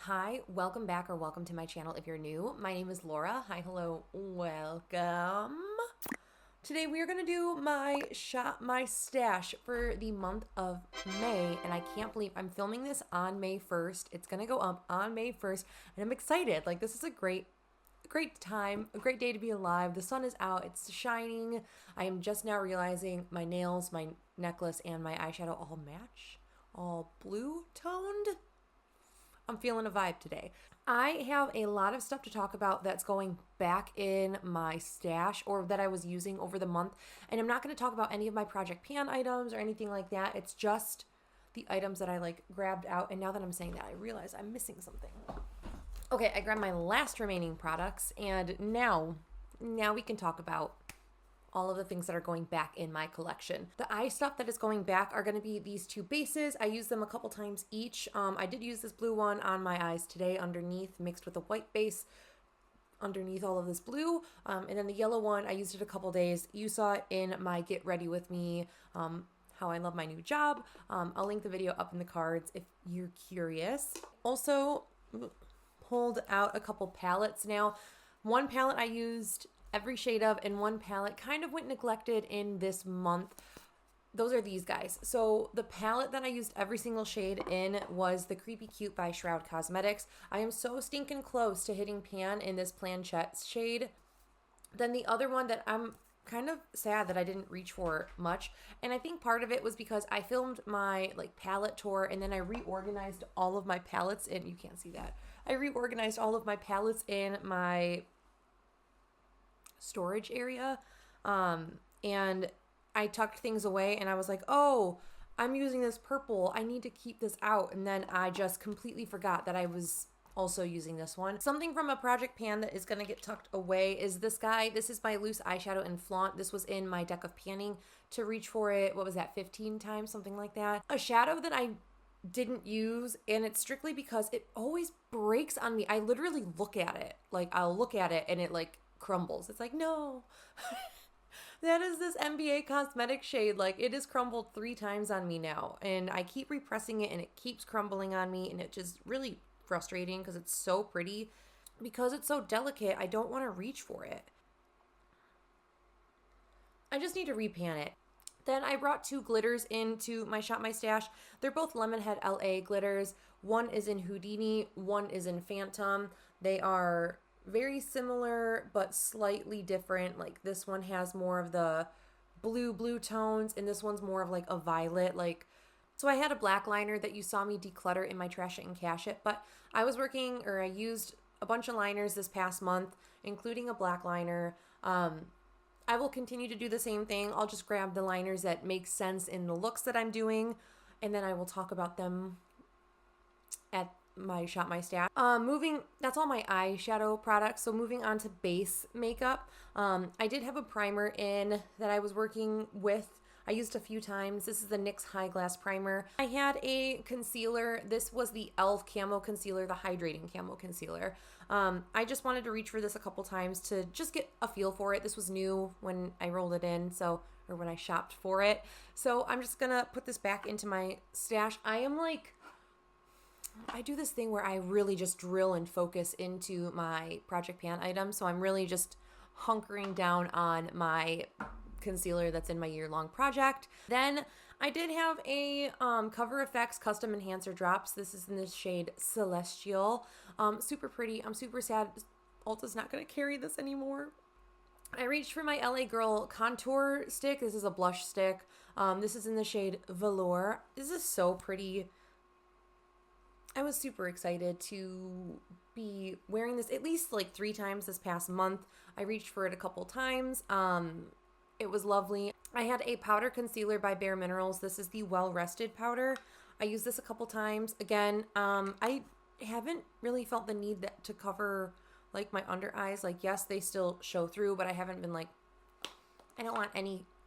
Hi, welcome back or welcome to my channel if you're new. My name is Laura. Hi, hello, welcome. Today we are going to do my stash for the month of May, and I can't believe I'm filming this on May 1st. It's going to go up on May 1st, and I'm excited. Like, this is a great time, a great day to be alive. The sun is out, it's shining. I am just now realizing my nails, my necklace, and my eyeshadow all match, all blue toned. I'm feeling a vibe today. I have a lot of stuff to talk about that's going back in my stash or that I was using over the month. And I'm not going to talk about any of my Project Pan items or anything like that. It's just the items that I grabbed out. And now that I'm saying that, I realize I'm missing something. Okay, I grabbed my last remaining products, and now we can talk about all of the things that are going back in my collection. The eye stuff that is going back are going to be these two bases. I used them a couple times each. I did use this blue one on my eyes today underneath, mixed with a white base underneath all of this blue. And then the yellow one, I used it a couple days. You saw it in my Get Ready With Me, how I love my new job. I'll link the video up in the cards if you're curious. Also, pulled out a couple palettes now. One palette I used every shade of, and one palette kind of went neglected in this month. Those are these guys. So the palette that I used every single shade in was the Creepy Cute by Shroud Cosmetics. I am so stinking close to hitting pan in this planchette shade. Then the other one that I'm kind of sad that I didn't reach for much, and I think part of it was because I filmed my palette tour, and then I reorganized all of my palettes in, you can't see that, I reorganized all of my palettes in my storage area, and I tucked things away, and I was like, oh, I'm using this purple, I need to keep this out, and then I just completely forgot that I was also using this one. Something from a Project Pan that is going to get tucked away is this guy. This is my loose eyeshadow in Flaunt. This was in my deck of panning to reach for it, what was that, 15 times, something like that. A shadow that I didn't use, and it's strictly because it always breaks on me. I literally look at it, I'll look at it and it crumbles. It's like, no. That is this NBA cosmetic shade. It has crumbled 3 times on me now, and I keep repressing it and it keeps crumbling on me, and it just really frustrating because it's so pretty. Because it's so delicate, I don't want to reach for it. I just need to repan it. Then I brought 2 glitters into my Shop My Stash. They're both Lemonhead LA glitters. One is in Houdini, one is in Phantom. They are very similar but slightly different. This one has more of the blue tones, and this one's more of a violet. So I had a black liner that you saw me declutter in my Trash It and Cash It, but I used a bunch of liners this past month, including a black liner. I will continue to do the same thing. I'll just grab the liners that make sense in the looks that I'm doing, and then I will talk about them at my Shop My Stash. That's all my eyeshadow products. So moving on to base makeup. I did have a primer in that I was working with. I used a few times. This is the NYX High Glass Primer. I had a concealer. This was the e.l.f. Camo Concealer, the Hydrating Camo Concealer. I just wanted to reach for this a couple times to just get a feel for it. This was new when I rolled it in, or when I shopped for it. So I'm just gonna put this back into my stash. I do this thing where I really just drill and focus into my Project Pan items. So I'm really just hunkering down on my concealer that's in my year-long project. Then I did have a Cover FX Custom Enhancer Drops. This is in the shade Celestial. Super pretty. I'm super sad Ulta's not going to carry this anymore. I reached for my LA Girl contour stick. This is a blush stick. This is in the shade Velour. This is so pretty. I was super excited to be wearing this at least 3 times this past month. I reached for it a couple times. It was lovely. I had a powder concealer by bareMinerals. This is the Well Rested powder. I used this a couple times. Again, I haven't really felt the need to cover my under eyes. Yes, they still show through, but I haven't been I don't want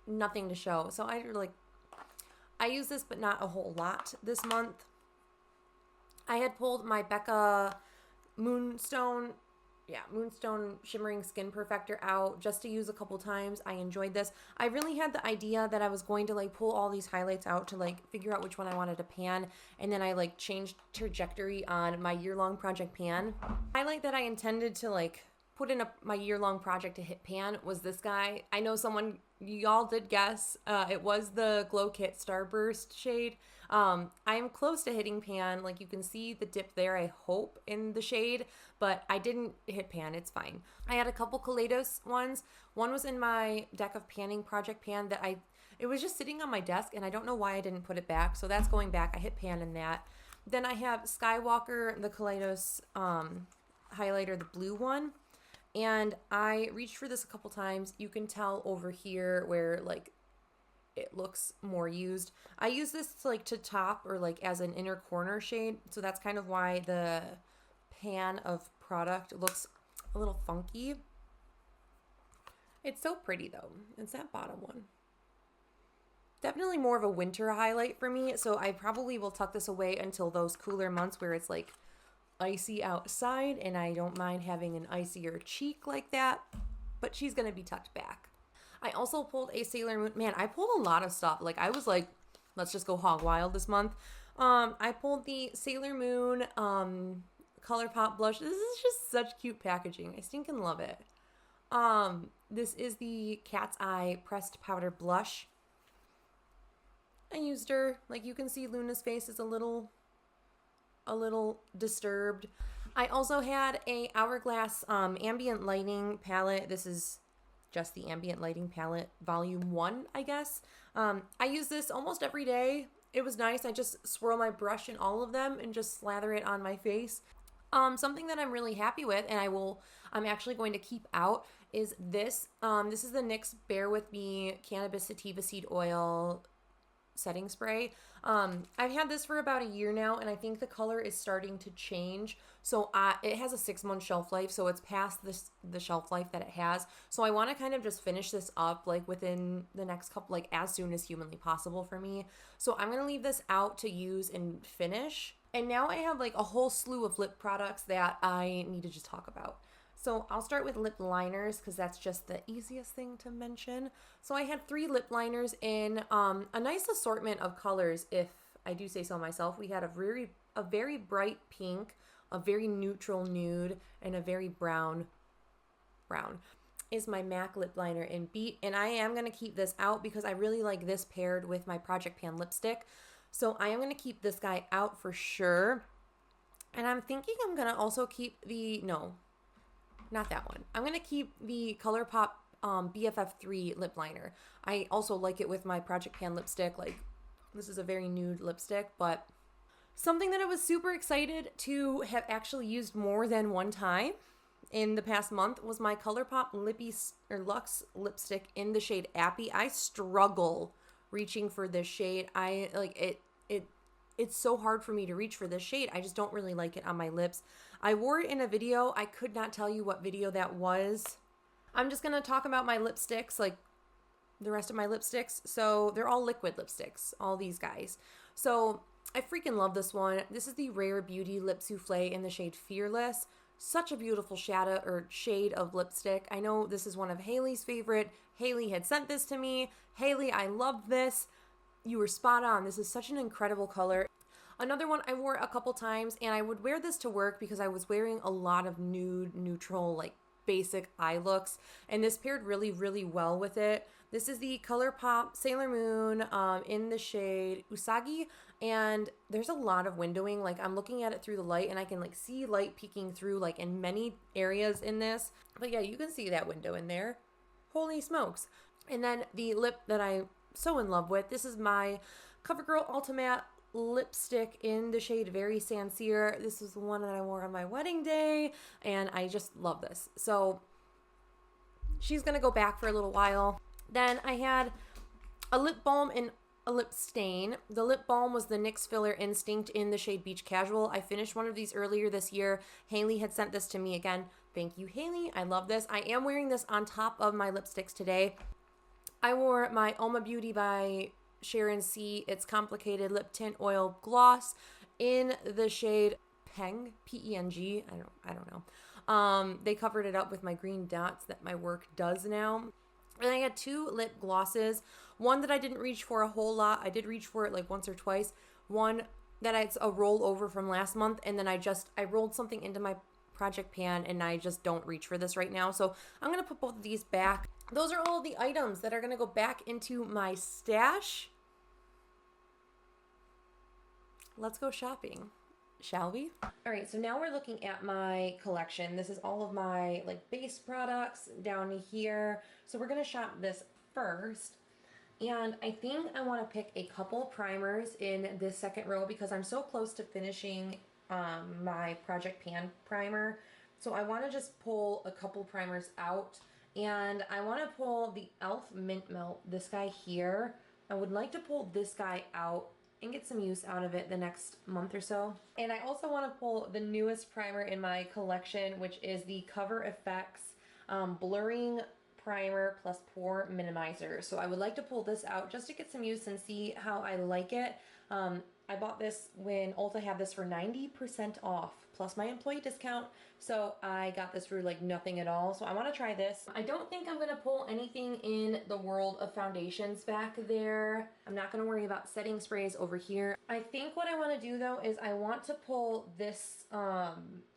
nothing to show. So I use this, but not a whole lot this month. I had pulled my Becca Moonstone yeah, Moonstone Shimmering Skin Perfector out just to use a couple times. I enjoyed this. I really had the idea that I was going to like pull all these highlights out to like figure out which one I wanted to pan, and then I like changed trajectory on my year-long project pan. Highlight that I intended to like put in my year-long project to hit pan was this guy. I know y'all did guess. It was the Glow Kit Starburst shade. I am close to hitting pan. Like you can see the dip there, I hope, in the shade, but I didn't hit pan. It's fine. I had a couple Kaleidos ones. One was in my deck of panning project pan that it was just sitting on my desk and I don't know why I didn't put it back. So that's going back. I hit pan in that. Then I have Skywalker, the Kaleidos highlighter, the blue one. And I reached for this a couple times. You can tell over here where like it looks more used. I use this to like to top or like as an inner corner shade. So that's kind of why the pan of product looks a little funky. It's so pretty though. It's that bottom one. Definitely more of a winter highlight for me. So I probably will tuck this away until those cooler months where it's like icy outside and I don't mind having an icier cheek like that, but she's gonna be tucked back. I also pulled a Sailor Moon. Man, I pulled a lot of stuff. Like I was like, let's just go hog wild this month. I pulled the Sailor Moon Colourpop blush. This is just such cute packaging. I stinking love it. This is the Cat's Eye Pressed Powder Blush. I used her. Like you can see Luna's face is a little disturbed. I also had a Hourglass ambient lighting palette. This is just the ambient lighting palette volume 1, I guess. I use this almost every day. It was nice. I just swirl my brush in all of them and just slather it on my face. Something that I'm really happy with and I'm actually going to keep out is this. This is the NYX Bare With Me Cannabis Sativa Seed Oil setting spray. I've had this for about a year now and I think the color is starting to change. So it has a 6-month shelf life, so it's past the shelf life that it has. So I want to kind of just finish this up like within the next couple, like as soon as humanly possible for me. So I'm going to leave this out to use and finish. And now I have like a whole slew of lip products that I need to just talk about. So I'll start with lip liners because that's just the easiest thing to mention. So I had 3 lip liners in a nice assortment of colors, if I do say so myself. We had a very bright pink, a very neutral nude, and a very brown. Brown is my MAC lip liner in Beat, and I am going to keep this out because I really like this paired with my Project Pan lipstick. So I am going to keep this guy out for sure. And I'm thinking I'm going to also keep not that one. I'm going to keep the Colourpop BFF3 lip liner. I also like it with my Project Pan lipstick. Like, this is a very nude lipstick, but something that I was super excited to have actually used more than one time in the past month was my Colourpop Luxe lipstick in the shade Appy. I struggle reaching for this shade. I like it. It's so hard for me to reach for this shade. I just don't really like it on my lips. I wore it in a video. I could not tell you what video that was. I'm just going to talk about my lipsticks, like the rest of my lipsticks. So they're all liquid lipsticks, all these guys. So I freaking love this one. This is the Rare Beauty Lip Souffle in the shade Fearless. Such a beautiful shade of lipstick. I know this is one of Haley's favorite. Haley had sent this to me. Haley, I love this. You were spot on. This is such an incredible color. Another one I wore a couple times, and I would wear this to work because I was wearing a lot of nude, neutral, like basic eye looks, and this paired really, really well with it. This is the Colourpop Sailor Moon in the shade Usagi, and there's a lot of windowing. Like I'm looking at it through the light, and I can like see light peeking through like in many areas in this. But yeah, you can see that window in there. Holy smokes. And then the lip that I'm so in love with, this is my CoverGirl Ultimate lipstick in the shade Very Sincere. This is the one that I wore on my wedding day, and I just love this. So she's gonna go back for a little while. Then I had a lip balm and a lip stain. The lip balm was the NYX Filler Instinct in the shade Beach Casual. I finished one of these earlier this year. Haley had sent this to me again. Thank you, Haley. I love this. I am wearing this on top of my lipsticks today. I wore my Oma Beauty by Sharon C. It's Complicated Lip Tint Oil Gloss in the shade Peng, P-E-N-G, I don't know. They covered it up with my green dots that my work does now. And I had 2 lip glosses. One that I didn't reach for a whole lot. I did reach for it like once or twice. One that it's a rollover from last month, and then I rolled something into my project pan, and I just don't reach for this right now. So I'm going to put both of these back. Those are all the items that are going to go back into my stash. Let's go shopping, shall we? All right, so now we're looking at my collection. This is all of my like base products down here. So we're going to shop this first. And I think I want to pick a couple primers in this second row because I'm so close to finishing my Project Pan primer. So I want to just pull a couple primers out. And I want to pull the e.l.f. Mint Melt, this guy here. I would like to pull this guy out and get some use out of it the next month or so. And I also want to pull the newest primer in my collection, which is the Cover FX Blurring Primer plus Pore Minimizer. So I would like to pull this out just to get some use and see how I like it. I bought this when Ulta had this for 90% off plus my employee discount. So I got this for like nothing at all. So I want to try this. I don't think I'm going to pull anything in the world of foundations back there. I'm not going to worry about setting sprays over here. I think what I want to do though is I want to pull this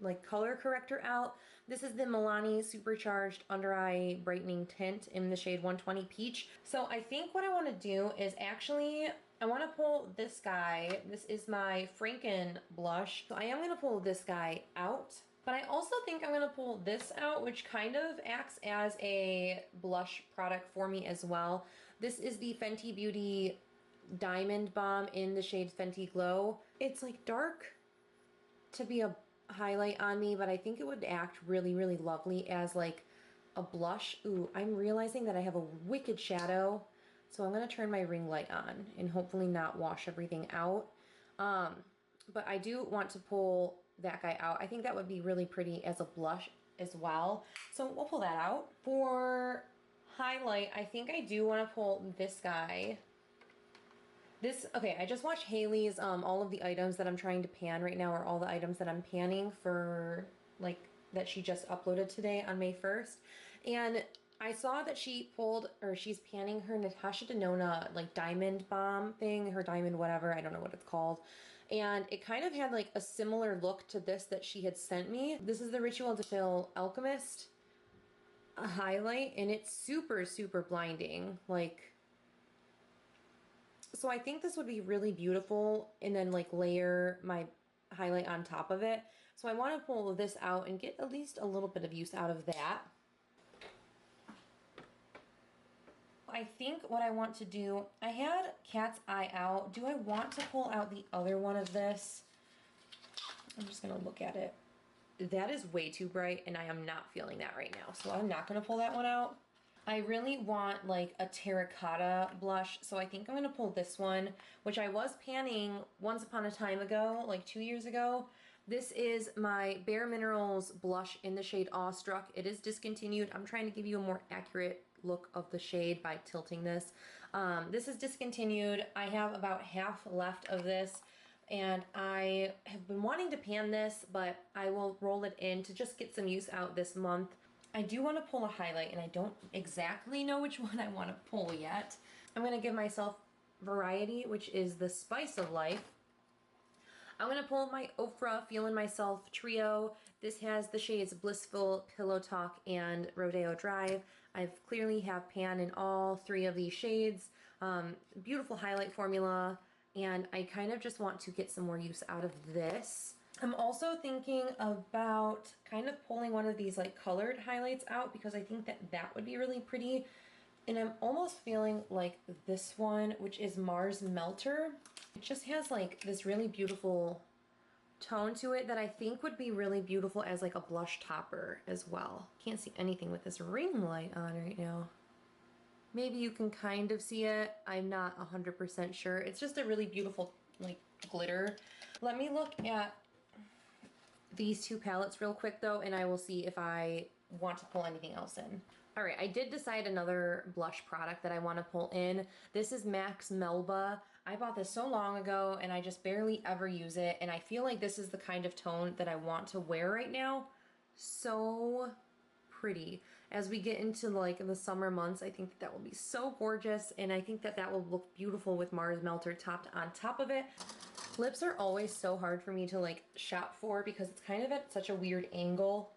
like color corrector out. This is the Milani Supercharged Under Eye Brightening Tint in the shade 120 Peach. So I think what I want to do is actually, I want to pull this guy. This is my Franken blush. So I am going to pull this guy out. But I also think I'm going to pull this out, which kind of acts as a blush product for me as well. This is the Fenty Beauty Diamond Balm in the shade Fenty Glow. It's like dark to be a highlight on me, but I think it would act really, really lovely as like a blush. Ooh, I'm realizing that I have a wicked shadow. So I'm going to turn my ring light on and hopefully not wash everything out. But I do want to pull that guy out. I think that would be really pretty as a blush as well. So we'll pull that out. For highlight, I think I do want to pull this guy. Okay, I just watched Haley's, all of the items that I'm trying to pan right now are all the items that I'm panning for, like, that she just uploaded today on May 1st. And I saw that she pulled, or she's panning her Natasha Denona, like, diamond balm thing, her diamond whatever, I don't know what it's called. And it kind of had, like, a similar look to this that she had sent me. This is the Ritual de Fill Alchemist highlight, and it's super, super blinding, like... So I think this would be really beautiful and then like layer my highlight on top of it. So I want to pull this out and get at least a little bit of use out of that. I think what I want to do, I had Cat's Eye out. Do I want to pull out the other one of this? I'm just going to look at it. That is way too bright and I am not feeling that right now. So I'm not going to pull that one out. I really want like a terracotta blush, so I think I'm going to pull this one, which I was panning once upon a time ago, like 2 years ago. This is my bareMinerals blush in the shade Awestruck. It is discontinued. I'm trying to give you a more accurate look of the shade by tilting this. This is discontinued. I have about half left of this, and I have been wanting to pan this, but I will roll it in to just get some use out this month. I do want to pull a highlight, and I don't exactly know which one I want to pull yet. I'm going to give myself variety, which is the Spice of Life. I'm going to pull my Ofra Feeling Myself Trio. This has the shades Blissful, Pillow Talk, and Rodeo Drive. I've clearly have pan in all 3 of these shades. Beautiful highlight formula, and I kind of just want to get some more use out of this. I'm also thinking about kind of pulling one of these like colored highlights out because I think that that would be really pretty. And I'm almost feeling like this one, which is Mars Melter. It just has like this really beautiful tone to it that I think would be really beautiful as like a blush topper as well. Can't see anything with this ring light on right now. Maybe you can kind of see it. I'm not 100% sure. It's just a really beautiful like glitter. Let me look at these 2 palettes real quick though, and I will see if I want to pull anything else in. All right, I did decide another blush product that I want to pull in. This is MAC's Melba. I bought this so long ago and I just barely ever use it, and I feel like this is the kind of tone that I want to wear right now. So pretty. As we get into like the summer months, I think that will be so gorgeous, and I think that that will look beautiful with Mars Melter topped on top of it. Lips are always so hard for me to like shop for because it's kind of at such a weird angle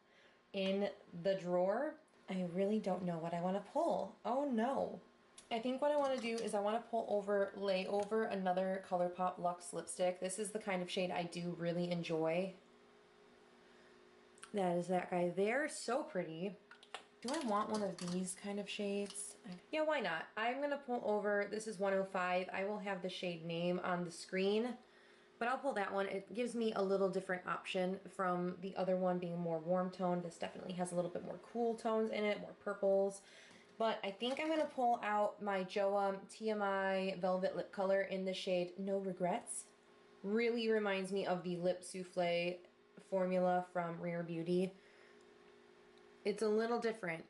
in the drawer. I really don't know what I want to pull. Oh no. I think what I want to do is I want to lay over another Colourpop Luxe lipstick. This is the kind of shade I do really enjoy. That is that guy there. So pretty. Do I want one of these kind of shades? Yeah, why not? I'm going to pull over, this is 105. I will have the shade name on the screen, but I'll pull that one. It gives me a little different option from the other one being more warm toned. This definitely has a little bit more cool tones in it, more purples. But I think I'm going to pull out my Joa TMI Velvet Lip Color in the shade No Regrets. Really reminds me of the Lip Souffle formula from Rare Beauty. It's a little different.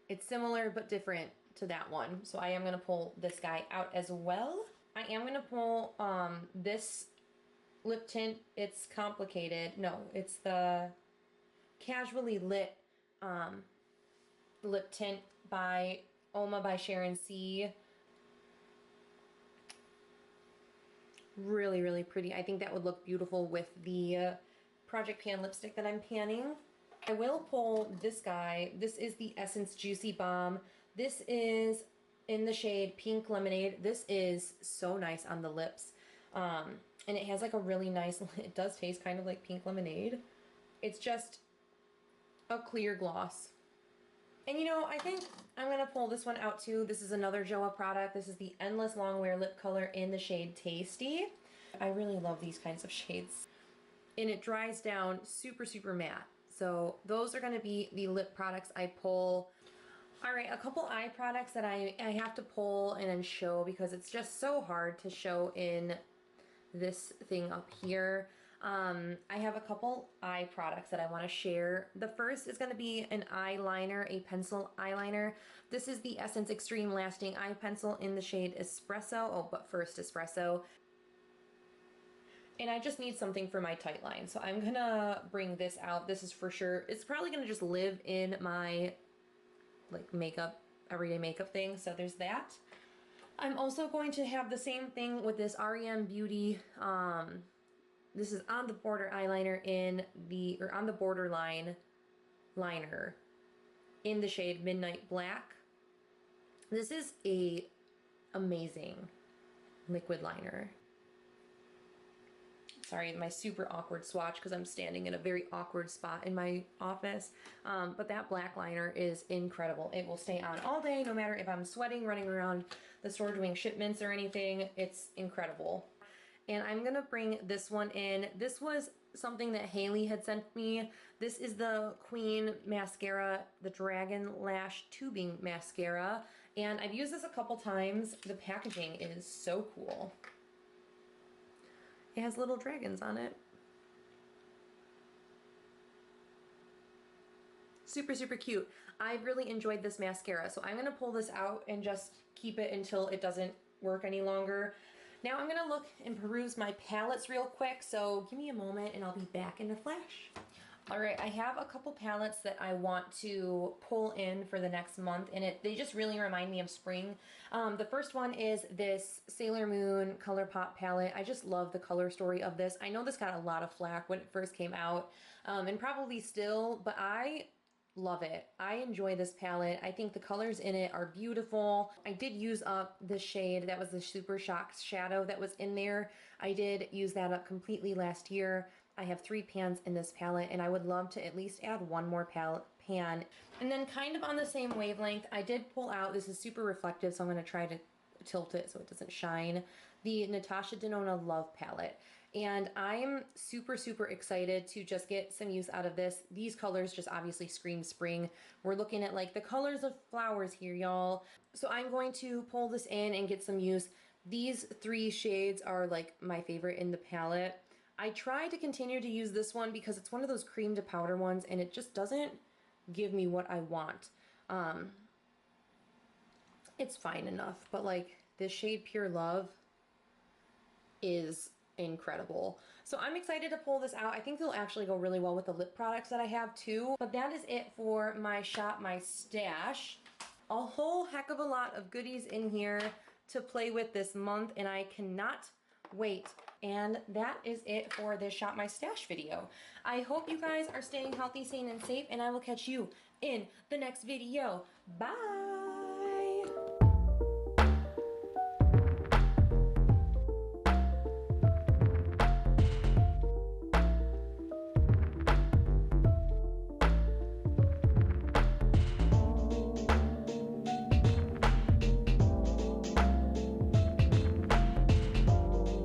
It's similar but different to that one. So I am going to pull this guy out as well. I am going to pull this lip tint. It's complicated. No, it's the Casually Lit lip tint by Oma by Sharon C. Really, really pretty. I think that would look beautiful with the Project Pan lipstick that I'm panning. I will pull this guy. This is the Essence Juicy Balm. This is in the shade Pink Lemonade. This is so nice on the lips. And it has like a really nice, it does taste kind of like pink lemonade. It's just a clear gloss. And you know, I think I'm going to pull this one out too. This is another Joa product. This is the Endless Longwear Lip Color in the shade Tasty. I really love these kinds of shades. And it dries down super, super matte. So those are going to be the lip products I pull. All right, a couple eye products that I have to pull and then show because it's just so hard to show in this thing up here. I have a couple eye products that I want to share. The first is going to be an eyeliner, a pencil eyeliner. This is the Essence Extreme Lasting Eye Pencil in the shade Espresso. Oh, but first Espresso. And I just need something for my tight line. So I'm gonna bring this out. This is for sure, it's probably gonna just live in my like makeup, everyday makeup thing. So there's that. I'm also going to have the same thing with this REM Beauty. This is on the border eyeliner in the, or on the borderline liner in the shade Midnight Black. This is a amazing liquid liner. Sorry, my super awkward swatch because I'm standing in a very awkward spot in my office. But that black liner is incredible. It will stay on all day, no matter if I'm sweating, running around the store doing shipments or anything. It's incredible. And I'm gonna bring this one in. This was something that Haley had sent me. This is the Queen Mascara, the Dragon Lash Tubing Mascara. And I've used this a couple times. The packaging is so cool. It has little dragons on it. Super, super cute. I really enjoyed this mascara, so I'm gonna pull this out and just keep it until it doesn't work any longer. Now I'm gonna look and peruse my palettes real quick, so give me a moment and I'll be back in a flash. All right, I have a couple palettes that I want to pull in for the next month, and they just really remind me of spring. The first one is this Sailor Moon Colourpop palette. I just love the color story of this. I know this got a lot of flack when it first came out, and probably still, but I love it. I enjoy this palette. I think the colors in it are beautiful. I did use up the shade that was the Super Shock shadow that was in there. I did use that up completely last year. I have 3 pans in this palette, and I would love to at least add one more pan. And then kind of on the same wavelength, I did pull out, this is super reflective, so I'm going to try to tilt it so it doesn't shine, the Natasha Denona Love Palette. And I'm super, super excited to just get some use out of this. These colors just obviously scream spring. We're looking at like the colors of flowers here, y'all. So I'm going to pull this in and get some use. These 3 shades are like my favorite in the palette. I try to continue to use this one because it's one of those cream to powder ones and it just doesn't give me what I want. it's fine enough, but like this shade Pure Love is incredible. So I'm excited to pull this out. I think it'll actually go really well with the lip products that I have too. But that is it for my Shop My Stash. A whole heck of a lot of goodies in here to play with this month, and I cannot wait. And that is it for this Shop My Stash video. I hope you guys are staying healthy, sane, and safe, and I will catch you in the next video. Bye!